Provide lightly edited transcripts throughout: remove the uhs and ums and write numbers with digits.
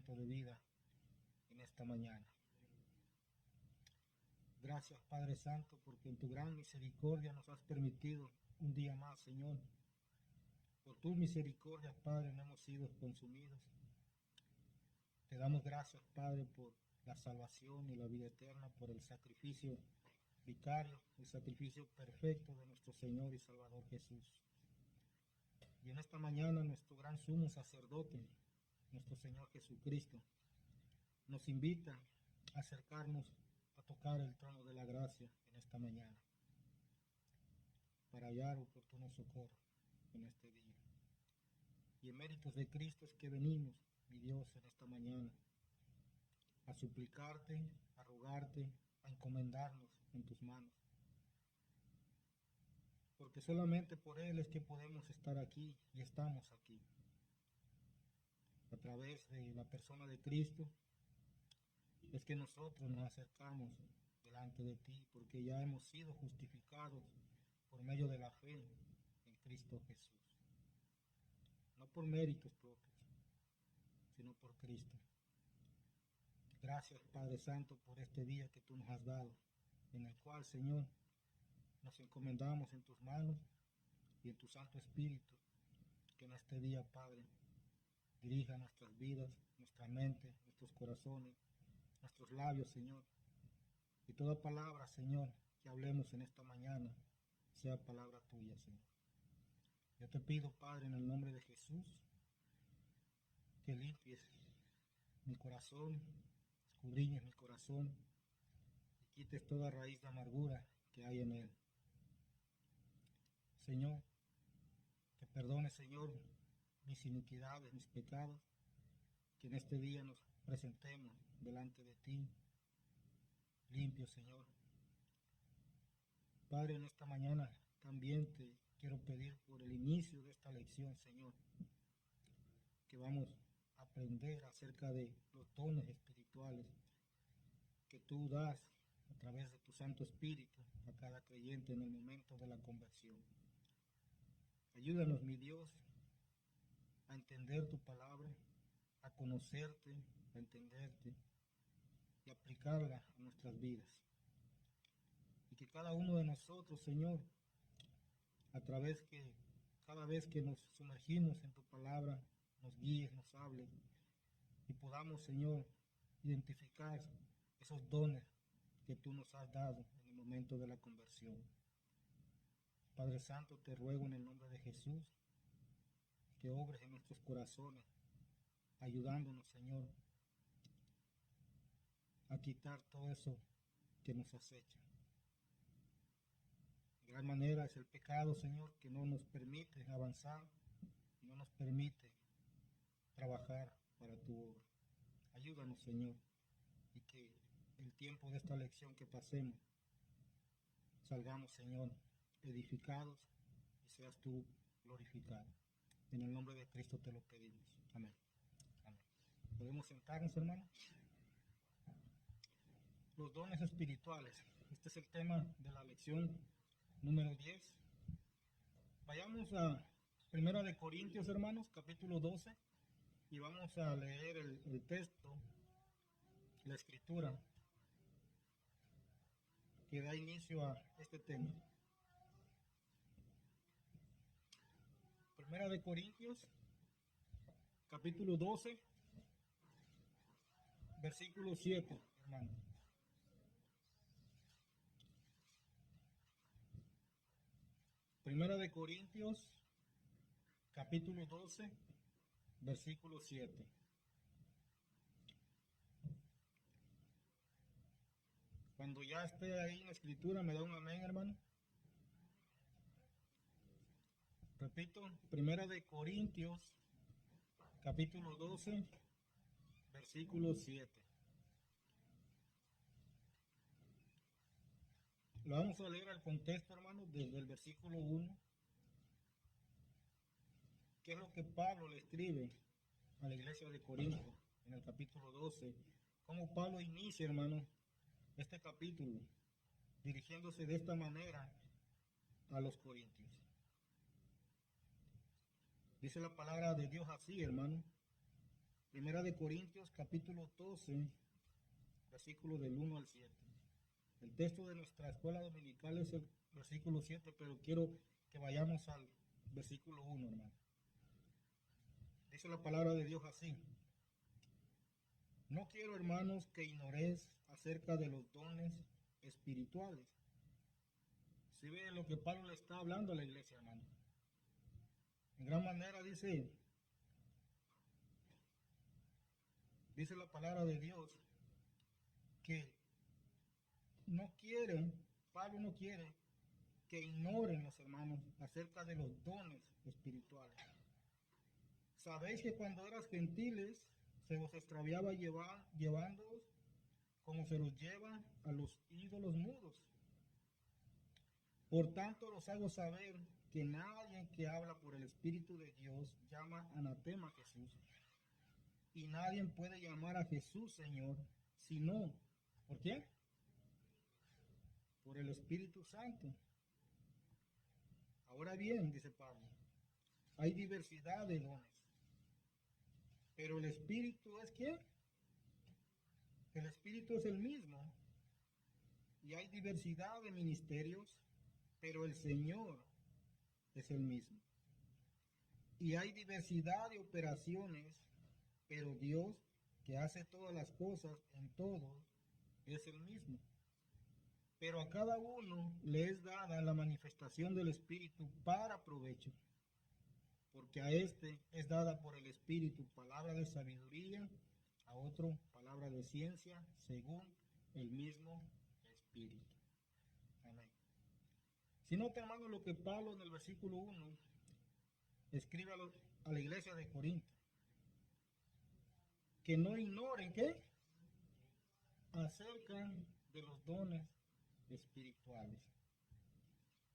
aliento de vida en esta mañana. Gracias, Padre Santo, porque en tu gran misericordia nos has permitido un día más, Señor. Por tus misericordias, Padre, no hemos sido consumidos. Te damos gracias, Padre, por la salvación y la vida eterna, por el sacrificio vicario, el sacrificio perfecto de nuestro Señor y Salvador Jesús. Y en esta mañana nuestro gran sumo sacerdote, nuestro Señor Jesucristo, nos invita a acercarnos a tocar el trono de la gracia en esta mañana, para hallar oportuno socorro en este día. Y en méritos de Cristo es que venimos, mi Dios, en esta mañana, a suplicarte, a rogarte, a encomendarnos en tus manos. Porque solamente por Él es que podemos estar aquí y estamos aquí. A través de la persona de Cristo es que nosotros nos acercamos delante de ti, porque ya hemos sido justificados por medio de la fe en Cristo Jesús. No por méritos propios, sino por Cristo. Gracias, Padre Santo, por este día que tú nos has dado, en el cual, Señor, nos encomendamos en tus manos y en tu Santo Espíritu, que en este día, Padre, dirija nuestras vidas, nuestra mente, nuestros corazones, nuestros labios, Señor. Y toda palabra, Señor, que hablemos en esta mañana, sea palabra tuya, Señor. Yo te pido, Padre, en el nombre de Jesús, que limpies mi corazón, escudriñes mi corazón y quites toda raíz de amargura que hay en él. Señor, que perdone, Señor, mis iniquidades, mis pecados, que en este día nos presentemos delante de ti, limpios, Señor. Padre, en esta mañana también te quiero pedir por el inicio de esta lección, Señor, que vamos a aprender acerca de los dones espirituales que tú das a través de tu Santo Espíritu a cada creyente en el momento de la conversión. Ayúdanos, mi Dios, a entender tu palabra, a conocerte, a entenderte y aplicarla a nuestras vidas. Y que cada uno de nosotros, Señor, cada vez que nos sumergimos en tu palabra, nos guíes, nos hables y podamos, Señor, identificar esos dones que tú nos has dado en el momento de la conversión. Padre Santo, te ruego en el nombre de Jesús que obres en nuestros corazones, ayudándonos, Señor, a quitar todo eso que nos acecha. De gran manera es el pecado, Señor, que no nos permite avanzar, no nos permite trabajar para tu obra. Ayúdanos, Señor, y que el tiempo de esta lección que pasemos, salgamos, Señor, edificados y seas tú glorificado. En el nombre de Cristo te lo pedimos. Amén. Amén. ¿Podemos sentarnos, hermanos? Los dones espirituales. Este es el tema de la lección número 10. Vayamos a 1 de Corintios, hermanos, capítulo 12, y vamos a leer el texto, la escritura, que da inicio a este tema. 1 de Corintios, capítulo 12, versículo 7, hermano. Primera de Corintios, capítulo 12, versículo 7. Cuando ya esté ahí en la escritura, me da un amén, hermano. Repito, Primera de Corintios, capítulo 12, versículo 7. Lo vamos a leer al contexto, hermano, desde el versículo 1. ¿Qué es lo que Pablo le escribe a la iglesia de Corinto en el capítulo 12? Cómo Pablo inicia, hermano, este capítulo, dirigiéndose de esta manera a los corintios. Dice la palabra de Dios así, hermano. Primera de Corintios, capítulo 12, versículo del 1 al 7. El texto de nuestra escuela dominical es el versículo 7, pero quiero que vayamos al versículo 1, hermano. Dice la palabra de Dios así: no quiero, hermanos, que ignoréis acerca de los dones espirituales. Si ve lo que Pablo le está hablando a la iglesia, hermano. En gran manera dice la palabra de Dios que no quieren, Pablo no quiere que ignoren los hermanos acerca de los dones espirituales. Sabéis que cuando eras gentiles se os extraviaba llevándoos como se los lleva a los ídolos mudos. Por tanto los hago saber que nadie que habla por el Espíritu de Dios llama anatema a Jesús. Y nadie puede llamar a Jesús Señor, sino, ¿por qué? Por el Espíritu Santo. Ahora bien, dice Pablo, hay diversidad de dones, pero el Espíritu es ¿qué? El Espíritu es el mismo. Y hay diversidad de ministerios, pero el Señor es el mismo. Y hay diversidad de operaciones, pero Dios, que hace todas las cosas en todos, es el mismo. Pero a cada uno le es dada la manifestación del Espíritu para provecho, porque a este es dada por el Espíritu palabra de sabiduría, a otro palabra de ciencia, según el mismo Espíritu. Amén. Si nota, hermano, lo que Pablo en el versículo 1 escribe a la iglesia de Corinto, que no ignoren ¿qué? Acerca de los dones espirituales.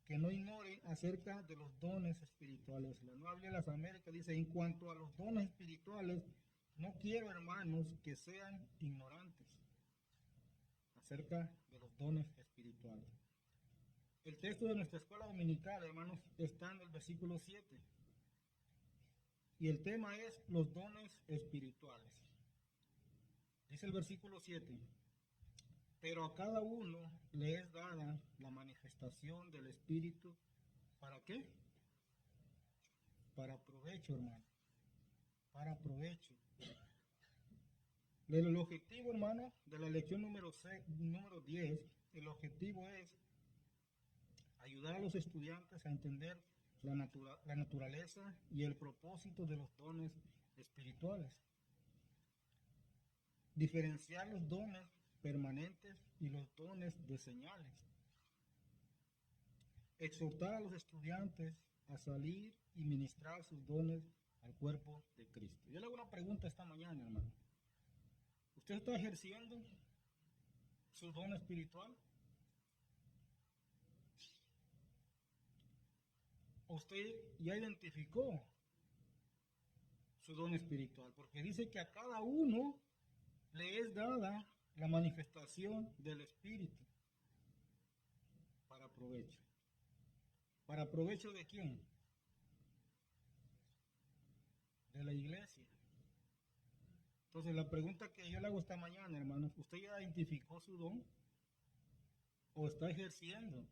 Que no ignoren acerca de los dones espirituales. La Nueva Biblia de las Américas dice: en cuanto a los dones espirituales, no quiero, hermanos, que sean ignorantes acerca de los dones espirituales. El texto de nuestra escuela dominical, hermanos, está en el versículo 7. Y el tema es los dones espirituales. Dice el versículo 7: pero a cada uno le es dada la manifestación del Espíritu. ¿Para qué? Para provecho, hermano. Para provecho. El objetivo, hermano, de la lección número 10, el objetivo es ayudar a los estudiantes a entender la naturaleza y el propósito de los dones espirituales. Diferenciar los dones permanentes y los dones de señales. Exhortar a los estudiantes a salir y ministrar sus dones al cuerpo de Cristo. Yo le hago una pregunta esta mañana, hermano. ¿Usted está ejerciendo su don espiritual? ¿Usted ya identificó su don espiritual? Porque dice que a cada uno le es dada la manifestación del Espíritu para provecho. ¿Para provecho de quién? De la iglesia. Entonces la pregunta que yo le hago esta mañana, hermanos, ¿usted ya identificó su don? ¿O está ejerciendo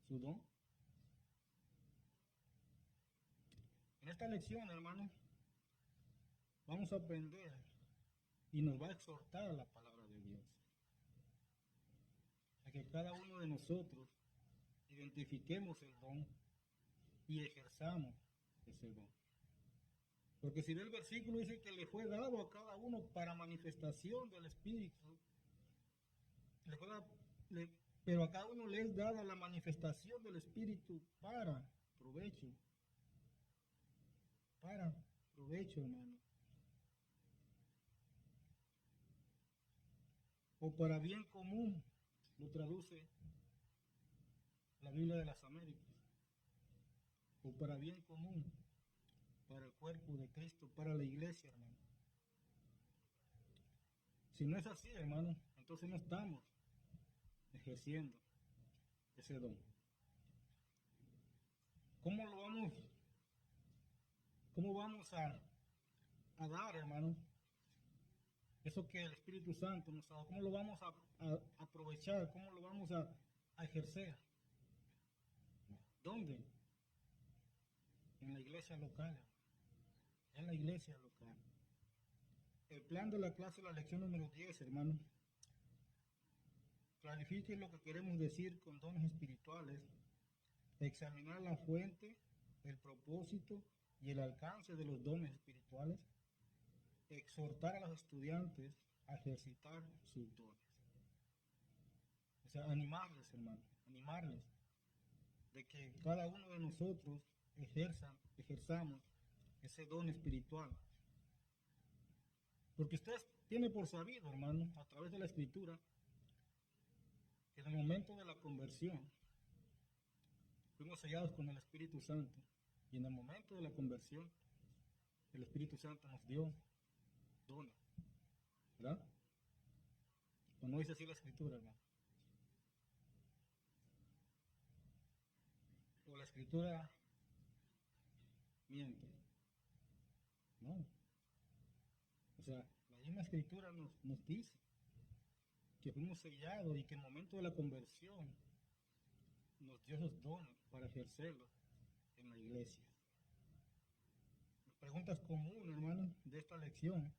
su don? En esta lección, hermanos, vamos a aprender y nos va a exhortar la palabra de Dios a que cada uno de nosotros identifiquemos el don y ejerzamos ese don. Porque si ve el versículo, dice que le fue dado a cada uno para manifestación del Espíritu, pero a cada uno le es dada la manifestación del Espíritu para provecho. Para provecho, hermano. O para bien común, lo traduce la Biblia de las Américas. O para bien común, para el cuerpo de Cristo, para la iglesia, hermano. Si no es así, hermano, entonces no estamos ejerciendo ese don. ¿Cómo vamos a dar, hermano, eso que el Espíritu Santo nos ha dado, ¿cómo lo vamos a aprovechar? ¿Cómo lo vamos a ejercer? ¿Dónde? En la iglesia local. En la iglesia local. El plan de la clase, la lección número 10, hermano. Clarifique lo que queremos decir con dones espirituales. Examinar la fuente, el propósito y el alcance de los dones espirituales. Exhortar a los estudiantes a ejercitar sus dones. O sea, animarles, hermano, animarles de que cada uno de nosotros ejerzamos ese don espiritual. Porque usted tiene por sabido, hermano, a través de la Escritura, que en el momento de la conversión fuimos sellados con el Espíritu Santo. Y en el momento de la conversión, el Espíritu Santo nos dio dones. ¿Verdad? ¿O no dice así la Escritura, hermano? ¿O la Escritura miente? No. O sea, la misma Escritura nos dice que fuimos sellados y que en el momento de la conversión nos dio esos dones para ejercerlos en la iglesia. Las preguntas comunes, hermano, de esta lección.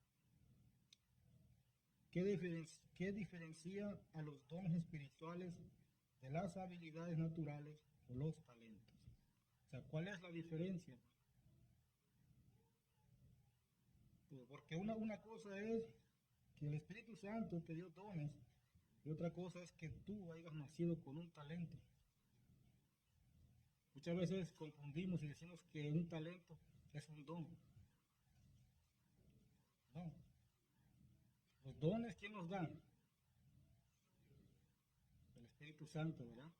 ¿Qué diferencia a los dones espirituales de las habilidades naturales o los talentos? O sea, ¿cuál es la diferencia? Pues porque una cosa es que el Espíritu Santo te dio dones y otra cosa es que tú hayas nacido con un talento. Muchas veces confundimos y decimos que un talento es un don. No. Los dones, ¿quién nos da? El Espíritu Santo, ¿verdad?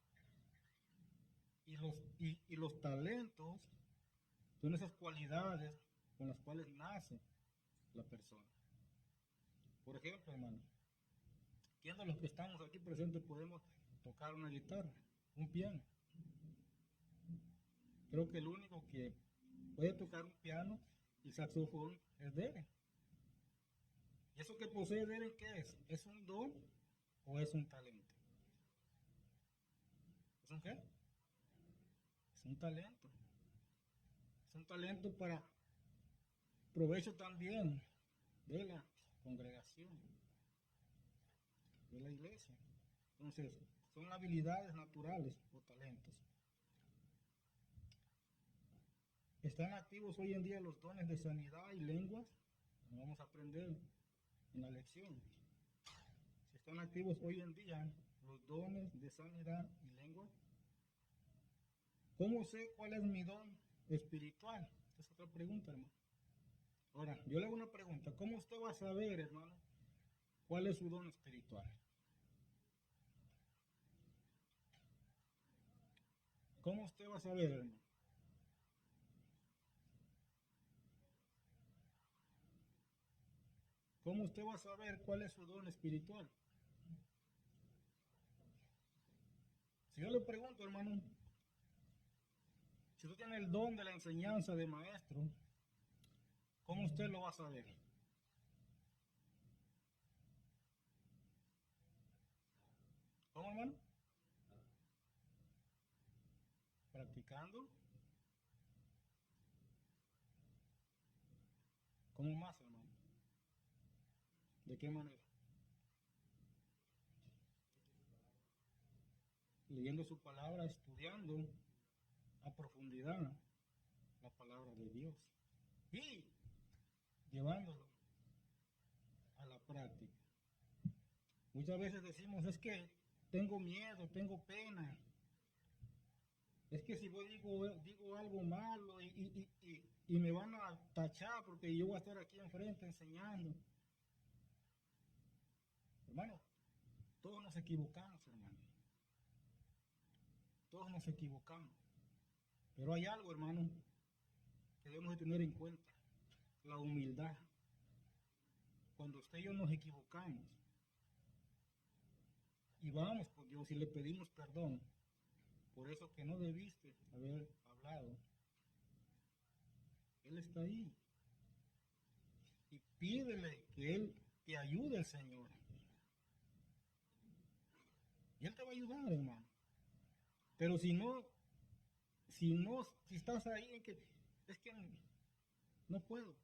Y los talentos son esas cualidades con las cuales nace la persona. Por ejemplo, hermano, ¿quién de los que estamos aquí presentes podemos tocar una guitarra, un piano? Creo que el único que puede tocar un piano y saxofón es Derek. ¿Y eso que posee Derek qué es? ¿Es un don o es un talento? ¿Es un qué? Es un talento. Es un talento para provecho también de la congregación, de la iglesia. Entonces, son habilidades naturales o talentos. Están activos hoy en día los dones de sanidad y lenguas. Lo vamos a aprender en la lección. Si están activos hoy en día los dones de sanidad y lenguas, ¿cómo sé cuál es mi don espiritual? Esa es otra pregunta, hermano. Ahora, yo le hago una pregunta. ¿Cómo usted va a saber, hermano, cuál es su don espiritual? ¿Cómo usted va a saber, hermano? ¿Cómo usted va a saber cuál es su don espiritual? Si yo le pregunto, hermano, si usted tiene el don de la enseñanza de maestro, ¿cómo usted lo va a saber? ¿Cómo, hermano? Practicando. ¿Cómo más, hermano? ¿De qué manera? Leyendo su palabra, estudiando a profundidad la palabra de Dios y llevándolo a la práctica. Muchas veces decimos, es que tengo miedo, tengo pena. Es que si voy digo algo malo y me van a tachar porque yo voy a estar aquí enfrente enseñando. Hermano, todos nos equivocamos, hermano. Todos nos equivocamos. Pero hay algo, hermano, que debemos de tener en cuenta. La humildad. Cuando usted y yo nos equivocamos y vamos con Dios y le pedimos perdón por eso que no debiste haber hablado, Él está ahí. Y pídele que Él te ayude el Señor. Y Él te va a ayudar, hermano. Pero si estás ahí en que es que no puedo,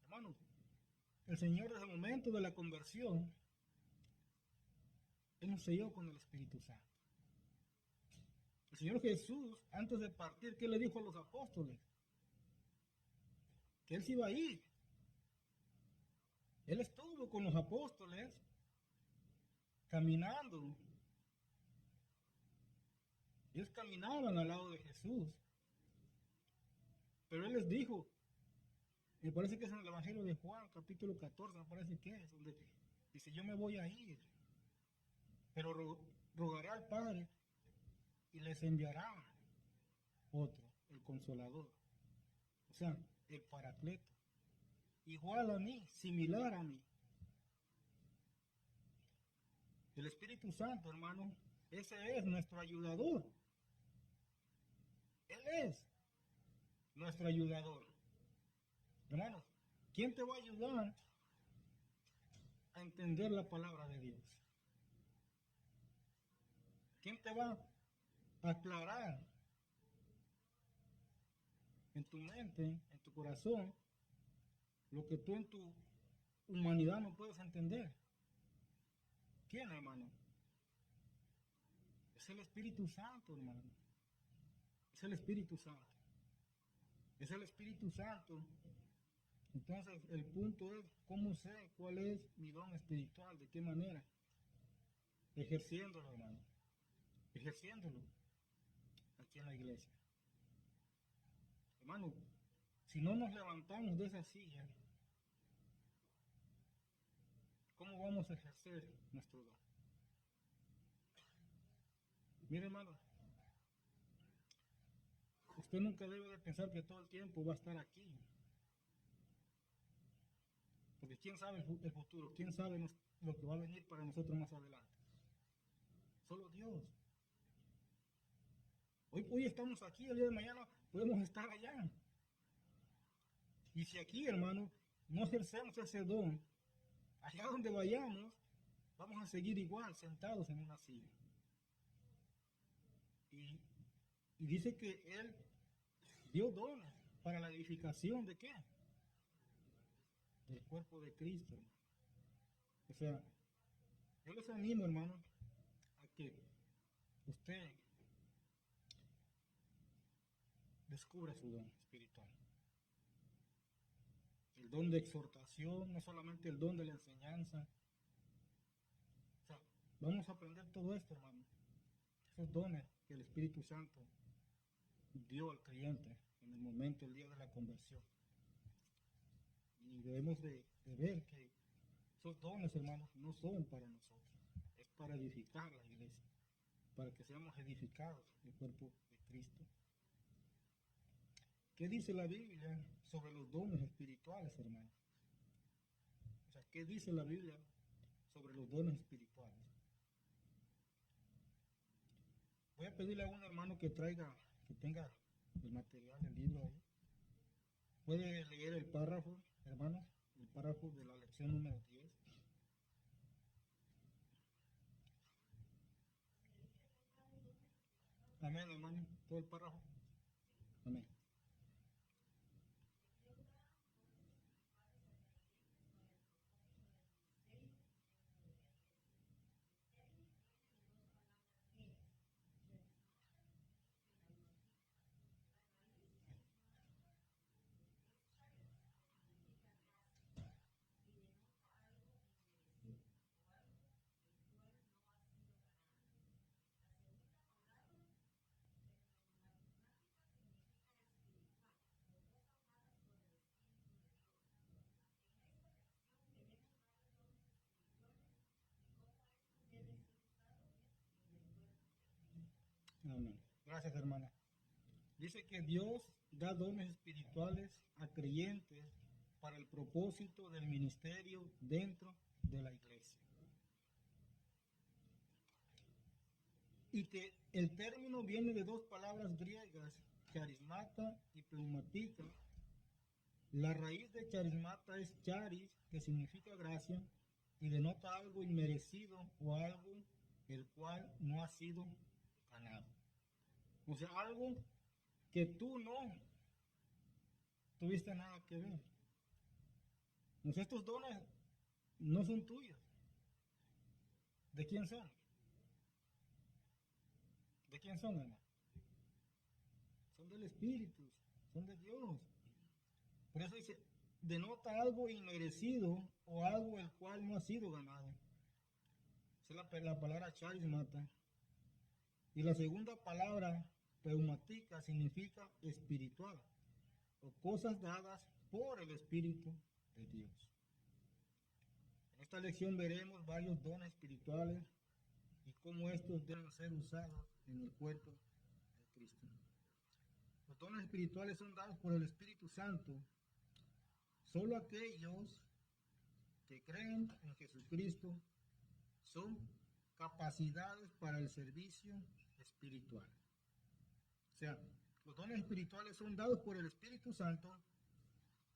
hermano, el Señor desde el momento de la conversión, Él nos selló con el Espíritu Santo. El Señor Jesús, antes de partir, ¿qué le dijo a los apóstoles? Que Él se iba a ir. Él estuvo con los apóstoles caminando. Ellos caminaban al lado de Jesús. Pero Él les dijo, me parece que es en el Evangelio de Juan, capítulo 14, me parece que es, donde dice, yo me voy a ir, pero rogaré al Padre y les enviará otro, el Consolador. O sea, el Paracleto. Igual a mí, similar a mí. El Espíritu Santo, hermano, ese es nuestro ayudador. Él es nuestro ayudador. Hermanos, ¿quién te va a ayudar a entender la palabra de Dios? ¿Quién te va a aclarar en tu mente, en tu corazón, lo que tú en tu humanidad no puedes entender? ¿Quién, hermano? Es el Espíritu Santo, hermano. Es el Espíritu Santo. Es el Espíritu Santo. Entonces, el punto es, ¿cómo sé cuál es mi don espiritual? ¿De qué manera? Ejerciéndolo, hermano. Ejerciéndolo aquí en la iglesia. Hermano, si no nos levantamos de esa silla, ¿cómo vamos a ejercer nuestro don? Mire, hermano, usted nunca debe de pensar que todo el tiempo va a estar aquí. Porque quién sabe el futuro, quién sabe lo que va a venir para nosotros más adelante. Solo Dios. Hoy estamos aquí, el día de mañana podemos estar allá. Y si aquí, hermano, no ejercemos ese don, allá donde vayamos, vamos a seguir igual, sentados en una silla. Y dice que Él dio dones para la edificación de qué? Del cuerpo de Cristo. O sea, yo les animo, hermano, a que usted descubra su don espiritual. El don de exhortación, no solamente el don de la enseñanza. O sea, vamos a aprender todo esto, hermano. Esos dones que el Espíritu Santo dio al creyente en el momento, el día de la conversión. Y debemos de ver que esos dones, hermanos, no son para nosotros. Es para edificar la iglesia, para que seamos edificados el cuerpo de Cristo. ¿Qué dice la Biblia sobre los dones espirituales, hermanos? O sea, ¿qué dice la Biblia sobre los dones espirituales? Voy a pedirle a un hermano que tenga el material, el libro ahí. ¿Puede leer el párrafo, hermanos? El párrafo de la lección número 10. Amén, hermano. Todo el párrafo. Amén. Amén. Gracias, hermana. Dice que Dios da dones espirituales a creyentes para el propósito del ministerio dentro de la iglesia. Y que el término viene de dos palabras griegas, charismata y pneumática. La raíz de charismata es charis, que significa gracia, y denota algo inmerecido o algo el cual no ha sido ganado. O sea, algo que tú no tuviste nada que ver. Pues estos dones no son tuyos. ¿De quién son? ¿De quién son, hermano? Son del Espíritu, son de Dios. Por eso dice, denota algo inmerecido o algo el cual no ha sido ganado. Esa es la palabra charismata. Y la segunda palabra, pneumática, significa espiritual o cosas dadas por el Espíritu de Dios. En esta lección veremos varios dones espirituales y cómo estos deben ser usados en el cuerpo de Cristo. Los dones espirituales son dados por el Espíritu Santo. Solo aquellos que creen en Jesucristo son capacidades para el servicio espiritual. O sea, los dones espirituales son dados por el Espíritu Santo.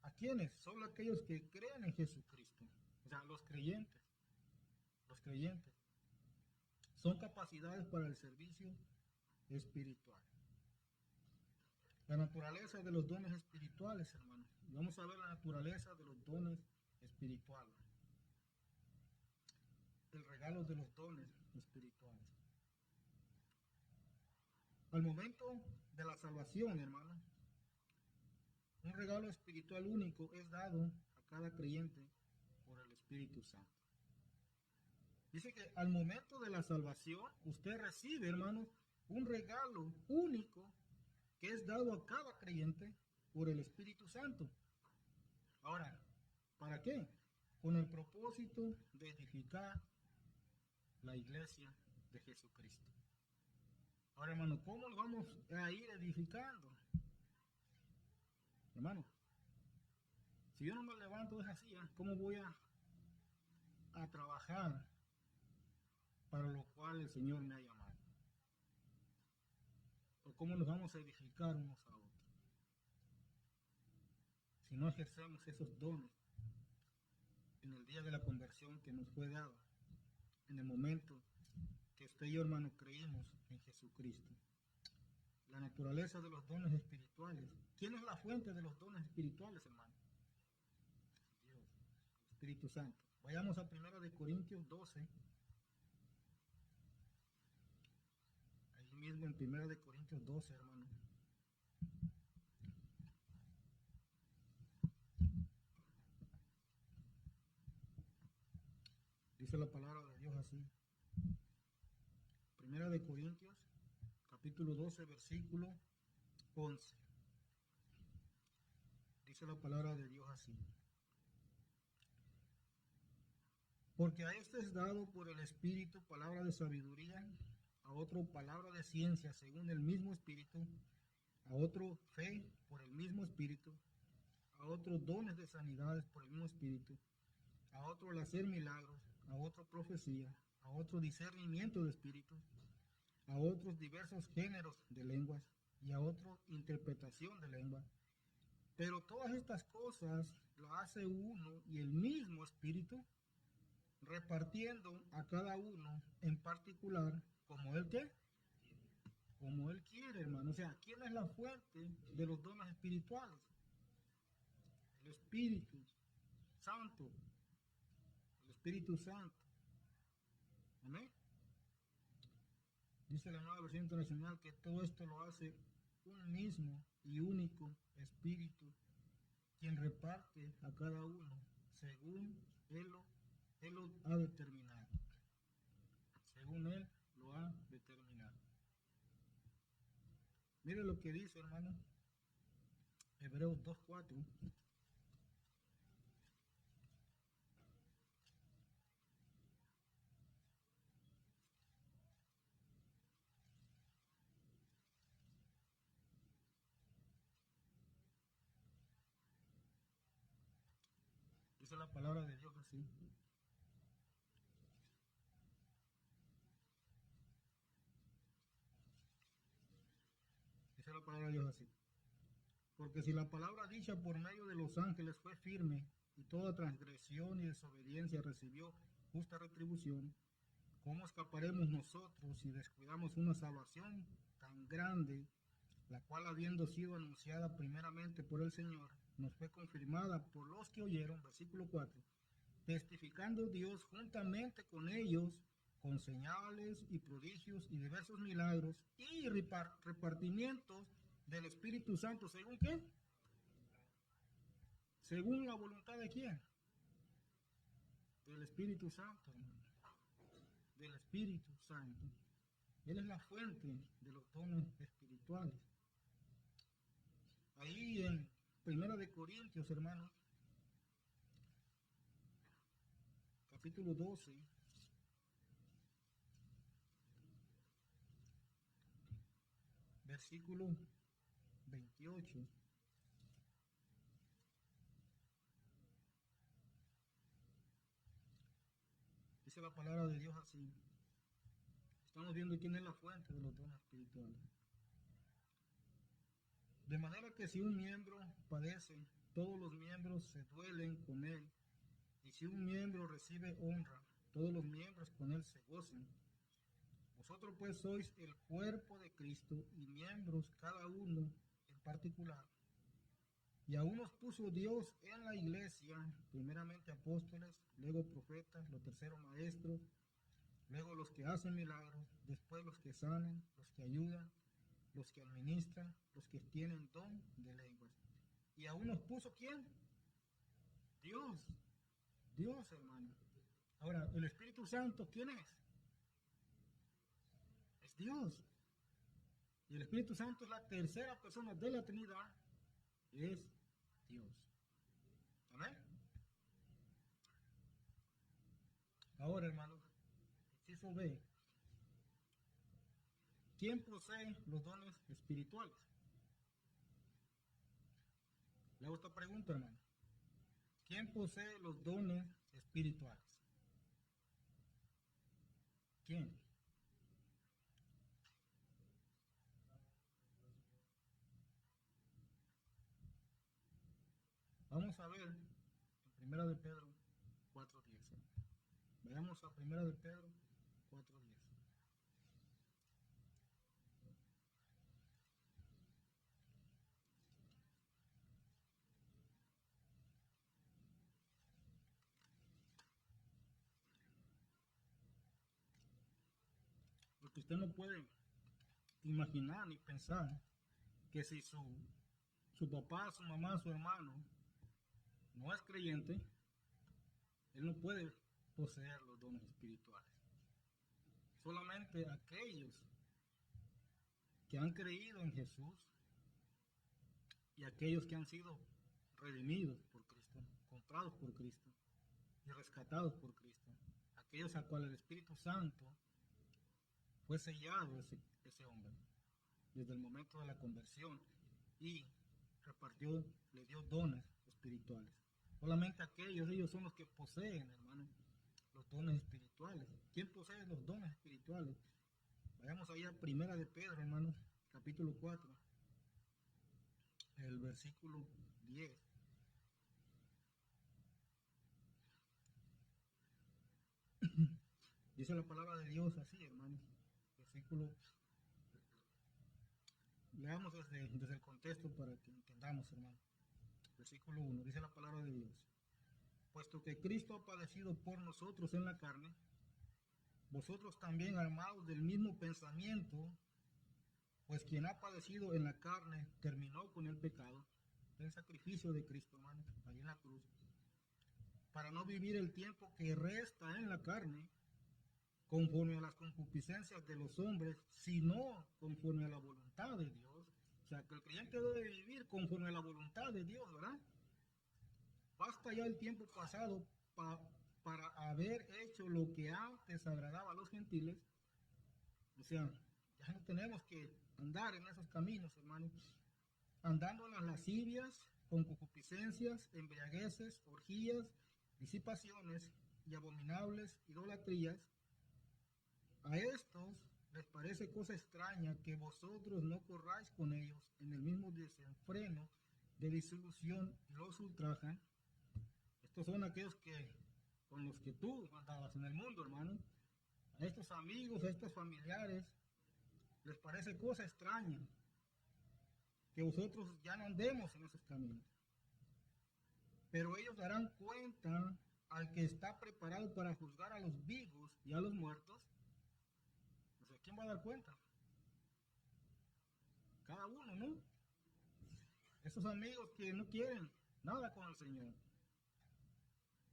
¿A quiénes? Solo aquellos que creen en Jesucristo. O sea, los creyentes. Los creyentes. Son capacidades para el servicio espiritual. La naturaleza de los dones espirituales, hermanos. Vamos a ver la naturaleza de los dones espirituales. El regalo de los dones espirituales. Al momento de la salvación, hermano, un regalo espiritual único es dado a cada creyente por el Espíritu Santo. Dice que al momento de la salvación, usted recibe, hermano, un regalo único que es dado a cada creyente por el Espíritu Santo. Ahora, ¿para qué? Con el propósito de edificar la iglesia de Jesucristo. Ahora, hermano, ¿cómo lo vamos a ir edificando? Hermano, si yo no me levanto de esa silla, ¿cómo voy a trabajar para lo cual el Señor me ha llamado? ¿O cómo nos vamos a edificar unos a otros? Si no ejercemos esos dones en el día de la conversión que nos fue dado, en el momento que usted y yo, hermano, creímos en Jesucristo. La naturaleza de los dones espirituales. ¿Quién es la fuente de los dones espirituales, hermano? Dios, el Espíritu Santo. Vayamos a 1 Corintios 12. Ahí mismo en 1 Corintios 12, hermano. Dice la palabra de Dios así. 1 Corintios, capítulo 12, versículo 11. Dice la palabra de Dios así. Porque a este es dado por el Espíritu palabra de sabiduría, a otro palabra de ciencia según el mismo Espíritu, a otro fe por el mismo Espíritu, a otro dones de sanidades por el mismo Espíritu, a otro el hacer milagros, a otro profecía, a otro discernimiento de espíritus, a otros diversos géneros de lenguas y a otro interpretación de lenguas. Pero todas estas cosas las hace uno y el mismo Espíritu, repartiendo a cada uno en particular como él quiere. Como él quiere, hermano. O sea, ¿quién es la fuente de los dones espirituales? El Espíritu Santo. El Espíritu Santo. Amén. Dice la Nueva Versión Internacional que todo esto lo hace un mismo y único Espíritu, quien reparte a cada uno según Él lo ha determinado. Según Él lo ha determinado. Mire lo que dice, hermano, Hebreos 2:4. Dice la palabra de Dios así. Dice la palabra de Dios así. Porque si la palabra dicha por medio de los ángeles fue firme y toda transgresión y desobediencia recibió justa retribución, ¿cómo escaparemos nosotros si descuidamos una salvación tan grande, la cual habiendo sido anunciada primeramente por el Señor, nos fue confirmada por los que oyeron? Versículo 4. Testificando Dios juntamente con ellos, con señales y prodigios y diversos milagros y repartimientos del Espíritu Santo, ¿según qué? ¿Según la voluntad de quién? Del Espíritu Santo, hermano. Del Espíritu Santo. Él es la fuente de los dones espirituales. Ahí en Primera de Corintios, hermanos, capítulo 12, versículo 28. Dice la palabra de Dios así. Estamos viendo quién es la fuente de los dones espirituales. De manera que si un miembro padece, todos los miembros se duelen con él. Y si un miembro recibe honra, todos los miembros con él se gozan. Vosotros pues sois el cuerpo de Cristo y miembros cada uno en particular. Y a unos puso Dios en la iglesia, primeramente apóstoles, luego profetas, los terceros maestros, luego los que hacen milagros, después los que sanan, los que ayudan, los que administran, los que tienen don de lenguas. ¿Y a unos puso quién? Dios. Dios, hermano. Ahora, el Espíritu Santo, ¿quién es? Es Dios. Y el Espíritu Santo es la tercera persona de la Trinidad. Es Dios. Amén. Ahora, hermanos, inciso B. ¿Quién posee los dones espirituales? Le hago esta pregunta, hermano. ¿Quién posee los dones espirituales? ¿Quién? Vamos a ver en Primera de Pedro 4:10. Veamos a Primera de Pedro 4:10. Porque usted no puede imaginar ni pensar que si su papá, su mamá, su hermano no es creyente, él no puede poseer los dones espirituales. Solamente aquellos que han creído en Jesús y aquellos que han sido redimidos por Cristo, comprados por Cristo y rescatados por Cristo, aquellos a cuales el Espíritu Santo fue sellado ese hombre desde el momento de la conversión y le dio dones espirituales. Solamente ellos son los que poseen, hermano, los dones espirituales. ¿Quién posee los dones espirituales? Vayamos allá a Primera de Pedro, hermano, capítulo 4, el versículo 10. Dice la palabra de Dios así, hermano. Versículo. Leamos desde el contexto para que entendamos, hermano. Versículo 1. Dice la palabra de Dios. Puesto que Cristo ha padecido por nosotros en la carne, vosotros también armados del mismo pensamiento, pues quien ha padecido en la carne terminó con el pecado, el sacrificio de Cristo, hermano, ahí en la cruz, para no vivir el tiempo que resta en la carne, conforme a las concupiscencias de los hombres, sino conforme a la voluntad de Dios. O sea, que el creyente debe vivir conforme a la voluntad de Dios, ¿verdad? Basta ya el tiempo pasado para haber hecho lo que antes agradaba a los gentiles. O sea, ya no tenemos que andar en esos caminos, hermanos, andando en las lascivias, con concupiscencias, embriagueces, orgías, disipaciones y abominables idolatrías. A estos les parece cosa extraña que vosotros no corráis con ellos en el mismo desenfreno de disolución y los ultrajan. Estos son aquellos que con los que tú andabas en el mundo, hermano. A estos amigos, a estos familiares, les parece cosa extraña que vosotros ya no andemos en esos caminos. Pero ellos darán cuenta al que está preparado para juzgar a los vivos y a los muertos. O sea, ¿quién va a dar cuenta? Cada uno, ¿no? Esos amigos que no quieren nada con el Señor.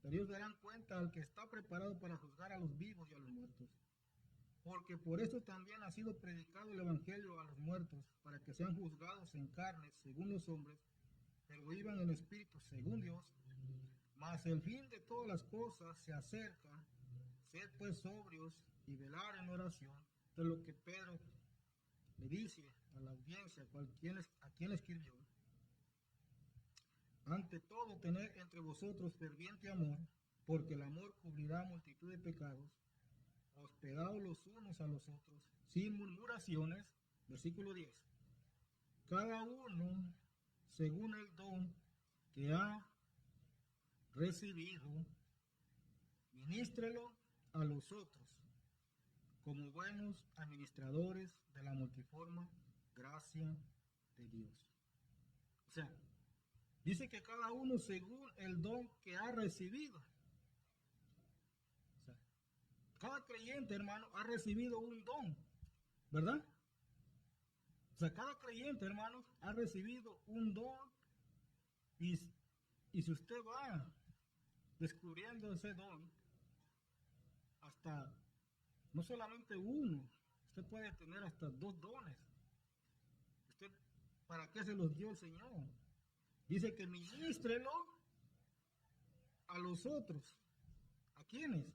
Pero ellos darán cuenta al que está preparado para juzgar a los vivos y a los muertos. Porque por esto también ha sido predicado el Evangelio a los muertos, para que sean juzgados en carne según los hombres, pero vivan en espíritu según Dios. Mas el fin de todas las cosas se acerca. Sed pues sobrios y velar en oración. Esto es lo que Pedro le dice a la audiencia, a quien le escribió. Ante todo, tened entre vosotros ferviente amor, porque el amor cubrirá multitud de pecados. Hospedados los unos a los otros, sin murmuraciones. Versículo 10. Cada uno, según el don que ha recibido, ministrelo a los otros, como buenos administradores de la multiforme gracia de Dios. O sea, dice que cada uno según el don que ha recibido. O sea, cada creyente, hermano, ha recibido un don, ¿verdad? O sea, cada creyente, hermanos, ha recibido un don y si usted va descubriendo ese don, hasta no solamente uno, usted puede tener hasta 2 dones. ¿Usted para qué se los dio el Señor? Dice que ministrelo a los otros. ¿A quiénes?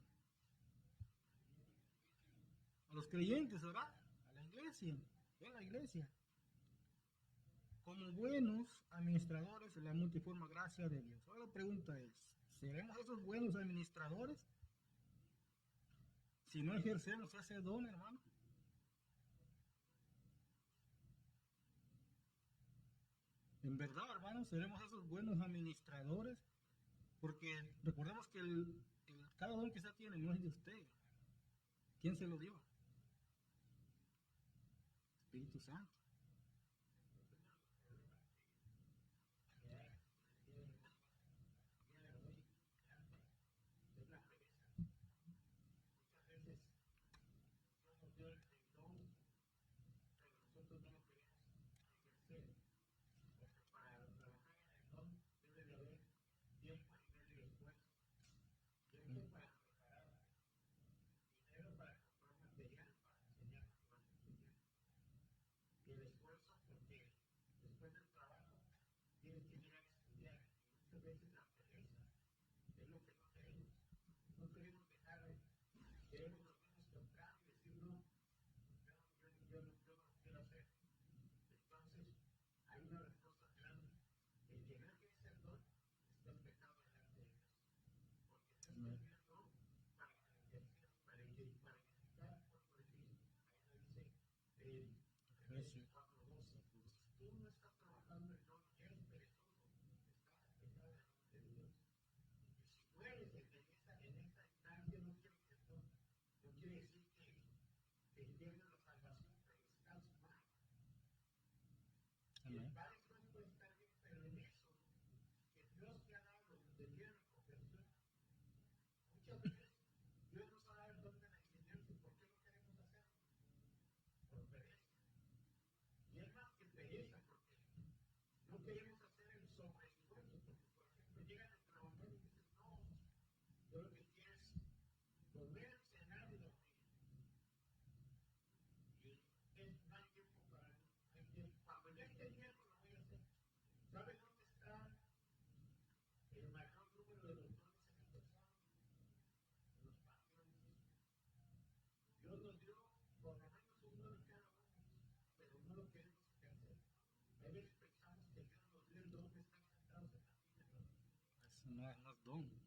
A los creyentes, ¿verdad? A la iglesia, en la iglesia. Como buenos administradores de la multiforme gracia de Dios. Ahora la pregunta es, ¿seremos esos buenos administradores si no ejercemos ese don, hermano? En verdad, hermano, seremos esos buenos administradores, porque recordemos que cada don que usted tiene no es de usted. ¿Quién se lo dio? Espíritu Santo. No es don.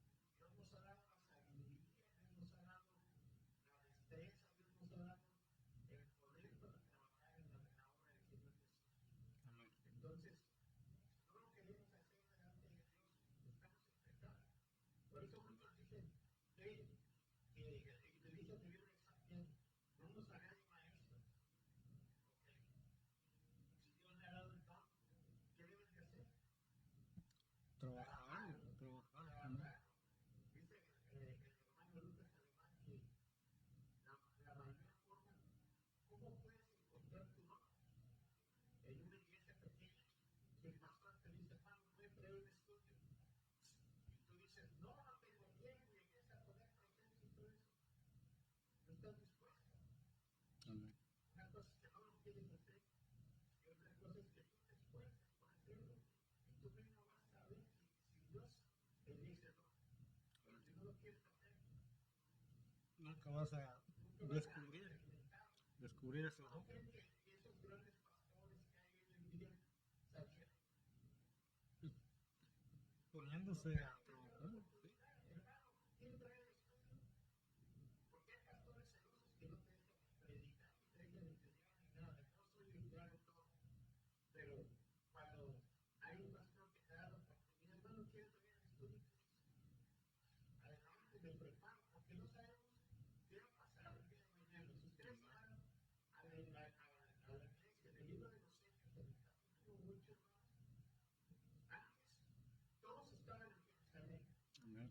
Nunca vas a descubrir ese don. Poniéndose a trabajar. ¿Sí? Amén.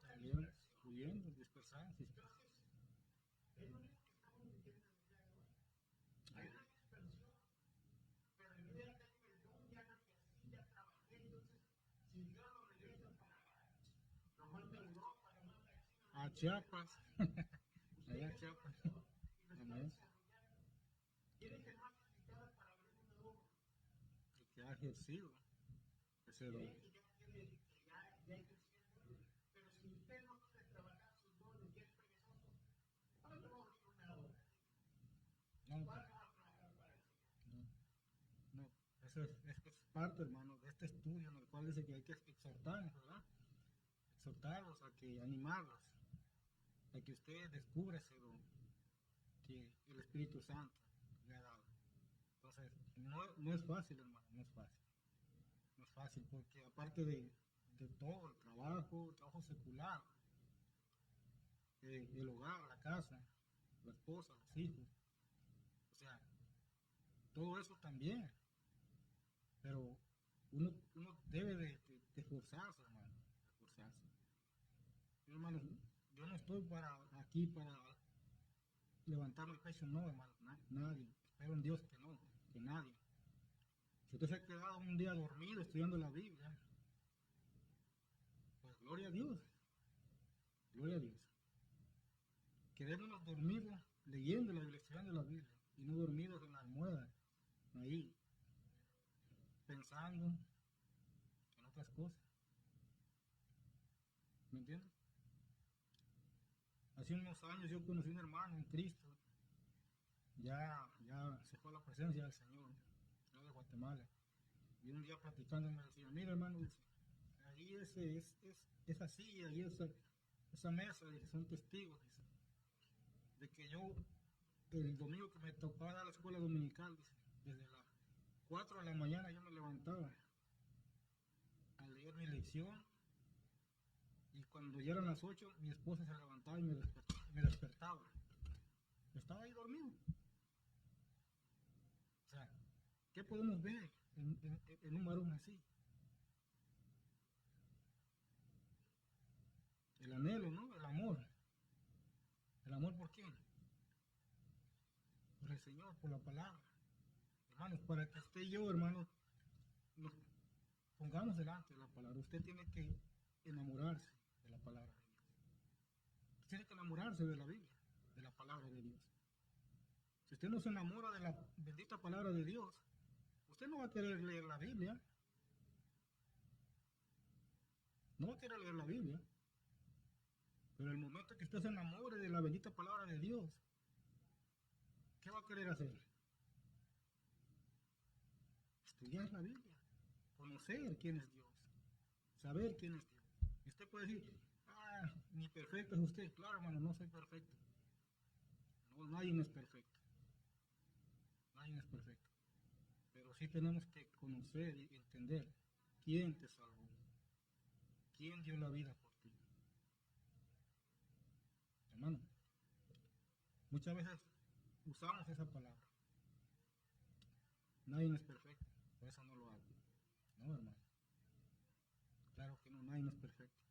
Salieron huyendo, dispersándose. A Chiapas, allá a Chiapas. Amén. El que ha ejercido ese don. No, no, no. Eso es parte, hermano, de este estudio en el cual dice que hay que exhortarnos, ¿verdad? Exhortarlos a que animarlos, a que usted descubra ese don que el Espíritu Santo le ha dado. Entonces, no es fácil, hermano, no es fácil. No es fácil porque aparte de todo, el trabajo secular, el hogar, la casa, la esposa, los hijos, o sea, todo eso también, pero uno debe de esforzarse, hermano, de esforzarse. Hermano, yo no estoy aquí para levantarme el pecho, no, hermano, nadie. Espero en Dios que no, que nadie. Si usted se ha quedado un día dormido estudiando la Biblia, pues gloria a Dios, gloria a Dios. Quedémonos dormidos leyendo la Biblia, estudiando la Biblia, y no dormidos en la almohada, ahí, pensando en otras cosas. ¿Me entiendes? Hace unos años yo conocí a un hermano en Cristo, ya se fue a la presencia del Señor, de Guatemala. Y un día platicando me decía, mira hermano, dice, ahí esa silla y esa mesa, dice, son testigos, dice, de que yo, el domingo que me tocaba dar la escuela dominical, dice, desde las 4 de la mañana yo me levantaba a leer mi lección y cuando ya eran las 8 mi esposa se levantaba y me despertaba. Estaba ahí dormido. O sea, ¿qué podemos ver en un varón así? El anhelo, ¿no? El amor. ¿El amor por quién? Por el Señor, por la palabra. Hermanos, para que usted y yo, hermanos, nos pongamos delante de la palabra, usted tiene que enamorarse de la palabra de Dios. Usted tiene que enamorarse de la Biblia, de la palabra de Dios. Si usted no se enamora de la bendita palabra de Dios, usted no va a querer leer la Biblia. No va a querer leer la Biblia. Pero el momento que usted se enamore de la bendita palabra de Dios, ¿qué va a querer hacer? Estudiar la Biblia, conocer quién es Dios, saber quién es Dios. Y usted puede decir, ni perfecto es usted. Claro, hermano, no soy perfecto. No, nadie es perfecto. Nadie es perfecto. Pero sí tenemos que conocer y entender quién te salvó, quién dio la vida por ti. Hermano, muchas veces usamos esa palabra. Nadie es perfecto, por eso no lo hago. No, hermano. Claro que no, nadie es perfecto.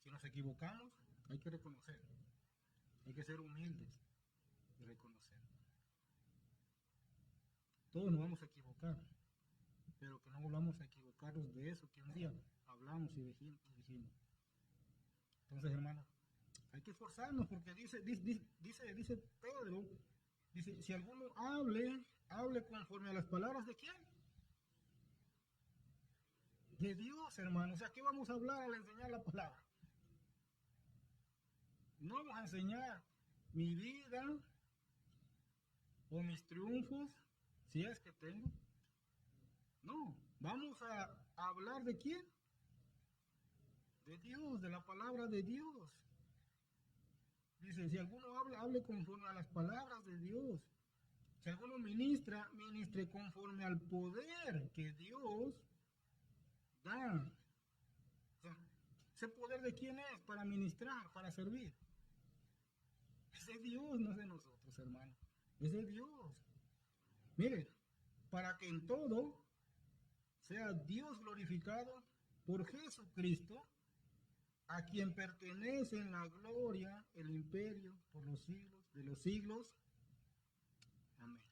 Si nos equivocamos, hay que reconocer. Hay que ser humildes y reconocer. Todos nos vamos a equivocar, pero que no volvamos a equivocarnos de eso que un día hablamos y dijimos. Entonces, hermano, Hay que esforzarnos porque dice Pedro, dice, si alguno hable conforme a las palabras de quién, de Dios, hermano. O sea, ¿qué vamos a hablar al enseñar la palabra? No vamos a enseñar mi vida o mis triunfos, si es que tengo. No, vamos a hablar de quién, de Dios, de la palabra de Dios. Dice, si alguno hable conforme a las palabras de Dios. Si alguno ministre conforme al poder que Dios da. O sea, ¿ese poder de quién es? Para ministrar, para servir. Es de Dios, no es de nosotros, hermano. Es de Dios. Mire, para que en todo sea Dios glorificado por Jesucristo, a quien pertenecen la gloria, el imperio, por los siglos de los siglos. Amén.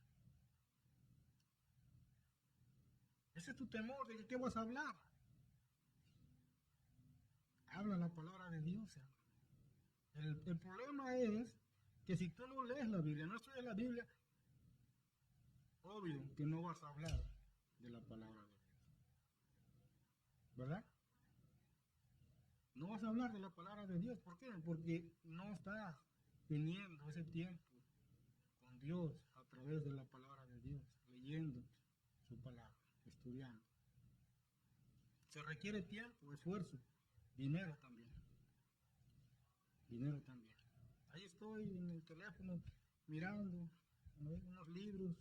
Ese es tu temor, ¿de qué vas a hablar? Habla la palabra de Dios, hermano. El problema es que si tú no lees la Biblia, no estudias la Biblia, obvio que no vas a hablar de la palabra de Dios. ¿Verdad? No vas a hablar de la palabra de Dios. ¿Por qué? Porque no estás teniendo ese tiempo con Dios a través de la palabra de Dios, leyendo su palabra, estudiando. Se requiere tiempo, esfuerzo, dinero también. Dinero también. Ahí estoy en el teléfono mirando unos libros,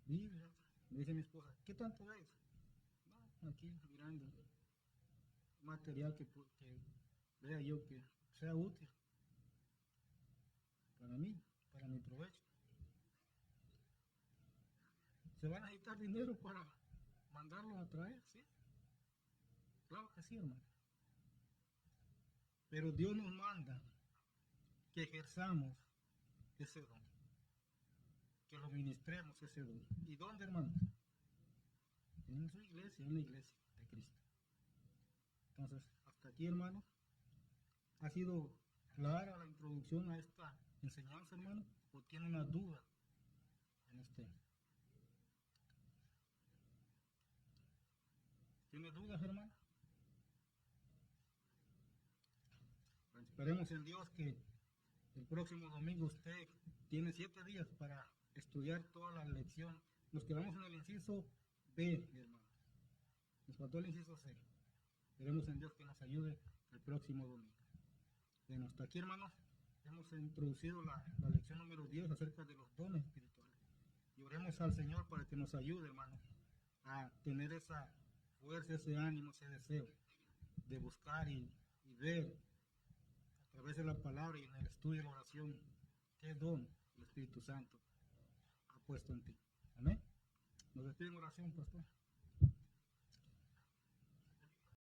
Biblias. Me dice mi esposa, ¿qué tanto ves? No, aquí mirando material que vea yo que sea útil para mí, para mi provecho. ¿Se van a necesitar dinero para mandarlos a traer? Sí. Claro que sí, hermano. Pero Dios nos manda que ejerzamos ese don, que lo ministremos ese don. ¿Y dónde, hermano? En su iglesia, en la iglesia de Cristo. Entonces, hasta aquí, hermano, ha sido clara la introducción a esta enseñanza, hermano, o tiene una duda en usted. ¿Tiene dudas, hermano? Pues esperemos en Dios que el próximo domingo usted tiene 7 días para estudiar toda la lección. Nos quedamos en el inciso B, hermano. Nos faltó el inciso C. Esperemos en Dios que nos ayude el próximo domingo. Bueno, hasta aquí, hermanos, hemos introducido la lección número 10 acerca de los dones espirituales. Y oremos al Señor para que nos ayude, hermano, a tener esa fuerza, ese ánimo, ese deseo de buscar y ver a través de la palabra y en el estudio y la oración qué don el Espíritu Santo ha puesto en ti. Amén. Nos despide en oración, pastor.